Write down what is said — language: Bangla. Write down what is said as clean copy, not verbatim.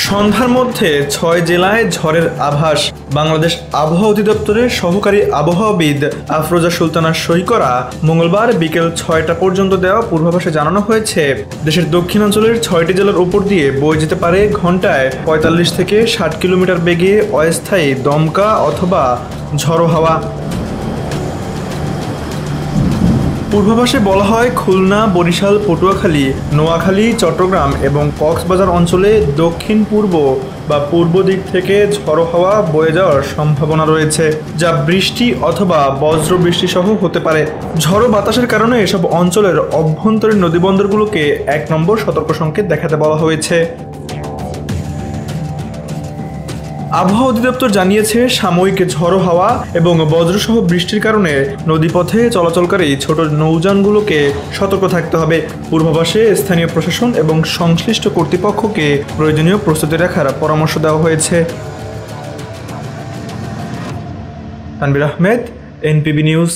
সন্ধ্যার মধ্যে ৬ জেলায় ঝড়ের আভাস। বাংলাদেশ আবহাওয়া অধিদপ্তরের সহকারী আবহাওয়াবিদ আফরোজা সুলতানার সই করা মঙ্গলবার বিকেল ৬টা পর্যন্ত দেওয়া পূর্বাভাসে জানানো হয়েছে, দেশের দক্ষিণাঞ্চলের ৬টি জেলার উপর দিয়ে বয়ে যেতে পারে ঘন্টায় ৪৫ থেকে ৬০ কিলোমিটার বেগে অস্থায়ী দমকা অথবা ঝড়ো হাওয়া। পূর্বাভাসে বলা হয়, খুলনা, বরিশাল, পটুয়াখালী, নোয়াখালী, চট্টগ্রাম এবং কক্সবাজার অঞ্চলে দক্ষিণ পূর্ব বা পূর্ব দিক থেকে ঝড়ো হাওয়া বয়ে যাওয়ার সম্ভাবনা রয়েছে, যা বৃষ্টি অথবা বজ্র বৃষ্টি সহ হতে পারে। ঝড়ো বাতাসের কারণে এসব অঞ্চলের অভ্যন্তরীণ নদীবন্দরগুলোকে ১ নম্বর সতর্ক সংকেত দেখাতে বলা হয়েছে। আবহাওয়া অধিদপ্তর জানিয়েছে, সাময়িক ঝড়ো হাওয়া এবং বজ্রসহ বৃষ্টির কারণে নদীপথে চলাচলকারী ছোট নৌযানগুলোকে সতর্ক থাকতে হবে। পূর্বাভাসে স্থানীয় প্রশাসন এবং সংশ্লিষ্ট কর্তৃপক্ষকে প্রয়োজনীয় প্রস্তুতি রাখার পরামর্শ দেওয়া হয়েছে। তানভীর আহমেদ, এনপিবি নিউজ।